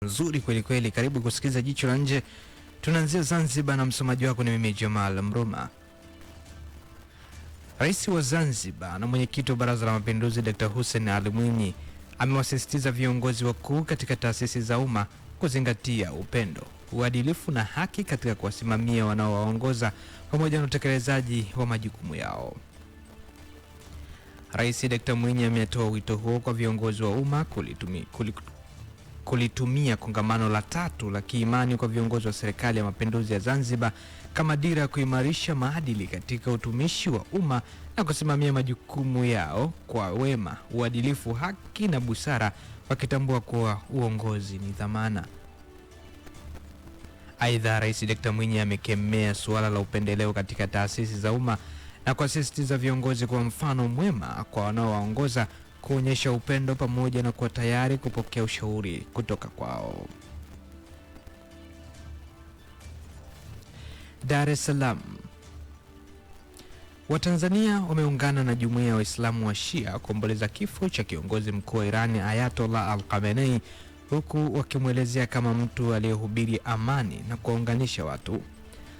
Nzuri kweli kweli, karibu kusikiza Jicho la Nje. Tunaanzia Zanzibar na msomaji wako ni mimi Jamal Mruma. Rais wa Zanzibar na mwenyekiti wa Baraza la Mapinduzi Dr. Hussein Ali Mwinyi amewasisitiza viongozi wakuu katika taasisi za umma kuzingatia upendo, uadilifu na haki katika kuwasimamia wanaowaongoza pamoja na utekelezaji wa majukumu yao. Rais Dr. Mwinyi ametoa wito huo kwa viongozi wa umma kulitumia kongamano la 3 la kiimani kwa viongozi wa Serikali ya Mapinduzi ya Zanzibar kama dira ya kuimarisha maadili katika utumishi wa umma na kusimamia majukumu yao kwa wema, uadilifu, haki na busara, wakitambua kuwa uongozi ni dhamana. Aidha, Rais Dr. Mwinyi amekemea suala la upendeleo katika taasisi za umma na kuasisitiza viongozi kwa mfano mwema kwa wanaowaongoza, kuonyesha upendo pamoja na kuwa tayari kupokea ushauri kutoka kwao. Dar es Salaam. Watanzania wameungana na jumuiya ya Waislamu wa Shia kuomboleza kifo cha kiongozi mkuu wa Iran Ayatollah Al-Khamenei, huku wakimwelezea kama mtu aliyehubiri amani na kuunganisha watu.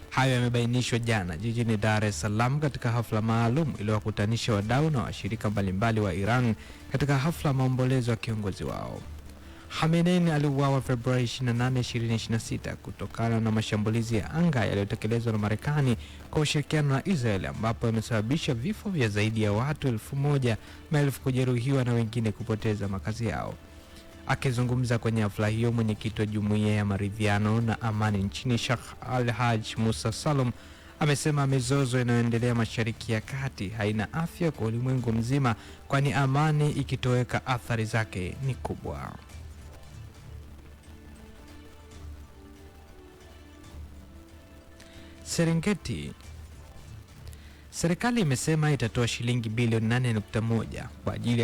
Hayo yamebainishwa jana jijini Dar es Salaam katika hafla maalum iliyowakutanisha wadau na washirika mbalimbali wa Iran katika hafla maombolezo ya kiongozi wao. Khamenei aliuawa Februari 28, 2026 kutokana na mashambulizi ya anga yaliyotekelezwa na Marekani kwa ushirikiano na Israel, ambapo yamesababisha vifo vya zaidi ya watu 1,000, maelfu kujeruhiwa na wengine kupoteza makazi yao. Akizungumza kwenye hafla hiyo, mwenyekiti wa Jumuiya ya Maridhiano na Amani nchini Sheikh Al-Haj Musa Salum amesema mizozo inayoendelea Mashariki ya Kati haina afya kwa ulimwengu mzima, kwani amani ikitoweka athari zake ni kubwa. Serengeti. Serikali imesema itatoa shilingi bilioni 8.1 kwa ajili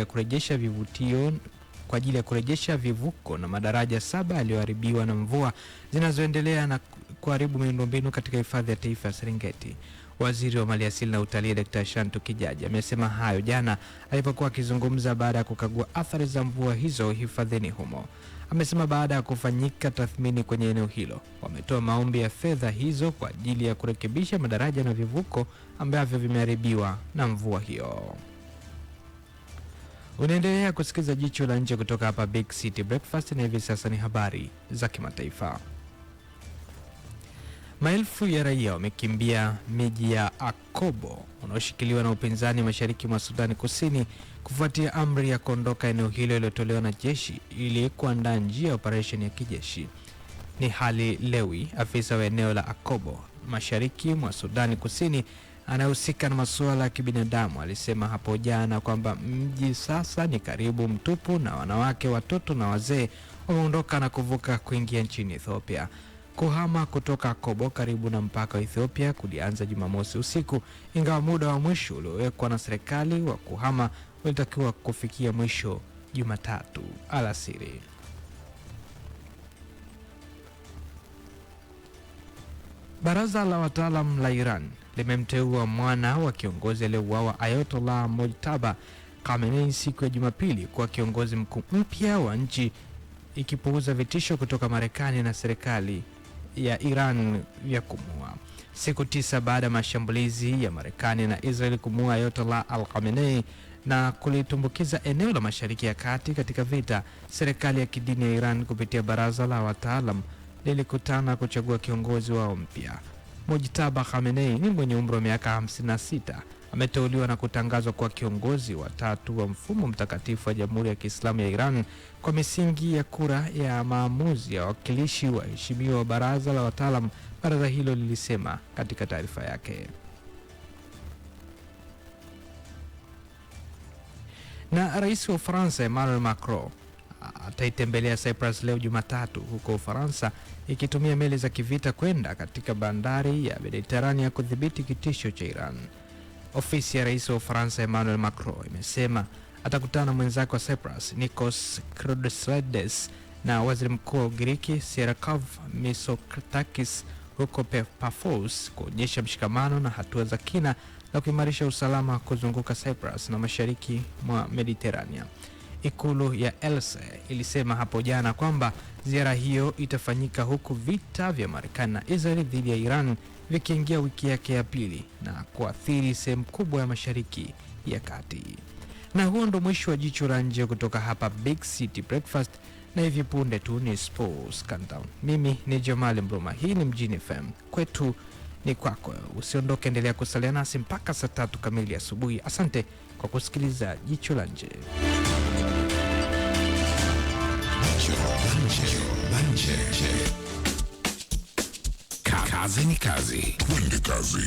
ya kurejesha vivuko na madaraja 7 yaliyoharibiwa na mvua zinazoendelea na kuharibu miundombinu katika hifadhi ya taifa ya Serengeti. Waziri wa Maliasili na Utalii Dr. Shantu Kijaji amesema hayo jana alipokuwa akizungumza baada ya kukagua athari za mvua hizo hifadhini humo. Amesema baada ya kufanyika tathmini kwenye eneo hilo, wametoa maombi ya fedha hizo kwa ajili ya kurekebisha madaraja na vivuko ambavyo vimeharibiwa na mvua hiyo. Unaendelea kusikiza Jicho la Nje kutoka hapa Big City Breakfast, na hivi sasa ni habari za kimataifa. Maelfu ya raia wamekimbia miji ya Akobo unaoshikiliwa na upinzani mashariki mwa Sudan Kusini kufuatia amri ya kuondoka eneo hilo iliyotolewa na jeshi ili kuandaa njia ya operesheni ya kijeshi. Ni Hali Lewi, afisa wa eneo la Akobo mashariki mwa Sudan Kusini anayehusika na masuala ya kibinadamu, alisema hapo jana kwamba mji sasa ni karibu mtupu na wanawake, watoto na wazee wameondoka na kuvuka kuingia nchini Ethiopia. Kuhama kutoka Akobo karibu na mpaka wa Ethiopia kulianza Jumamosi usiku, ingawa muda wa mwisho uliowekwa na serikali wa kuhama ulitakiwa kufikia mwisho Jumatatu alasiri. Baraza la wataalam la Iran limemteua mwana wa kiongozi aliyeuawa Ayatollah Mojtaba Khamenei siku ya Jumapili kuwa kiongozi mkuu mpya wa nchi, ikipuuza vitisho kutoka Marekani na serikali ya Iran vya kumua. Siku 9 baada ya mashambulizi ya Marekani na Israel kumua Ayatollah Al-Khamenei na kulitumbukiza eneo la Mashariki ya Kati katika vita, serikali ya kidini ya Iran kupitia baraza la wataalam lilikutana kuchagua kiongozi wao mpya. Mojtaba Khamenei ni mwenye umri wa miaka 56, ameteuliwa na kutangazwa kuwa kiongozi wa 3 wa mfumo mtakatifu wa Jamhuri ya Kiislamu ya Iran kwa misingi ya kura ya maamuzi ya wawakilishi waheshimiwa wa baraza la wataalam, baraza hilo lilisema katika taarifa yake. Na Rais wa Ufaransa Emmanuel Macron ataitembelea Cyprus leo Jumatatu, huko Ufaransa ikitumia meli za kivita kwenda katika bandari ya Mediterania kudhibiti kitisho cha Iran. Ofisi ya Rais wa Ufaransa Emmanuel Macron imesema atakutana na mwenzake wa Cyprus Nikos Christodoulos na Waziri Mkuu wa Ugiriki Kyriakos Mitsotakis huko Paphos kuonyesha mshikamano na hatua za kina na kuimarisha usalama kuzunguka Cyprus na mashariki mwa Mediterania. Ikulu ya Elysee ilisema hapo jana kwamba ziara hiyo itafanyika huku vita vya Marekani na Israel dhidi ya Iran vikiingia wiki yake ya pili na kuathiri sehemu kubwa ya Mashariki ya Kati. Na huo ndo mwisho wa jicho la nje kutoka hapa Big City Breakfast, na hivi punde tu ni Sports Countdown. Mimi ni Jamal Mruma, hii ni Mjini FM, kwetu ni kwako. Usiondoke, endelea kusalia nasi mpaka saa 3 kamili asubuhi. Asante kwa kusikiliza jicho la nje. Kazi ni kazi. Twende kazi.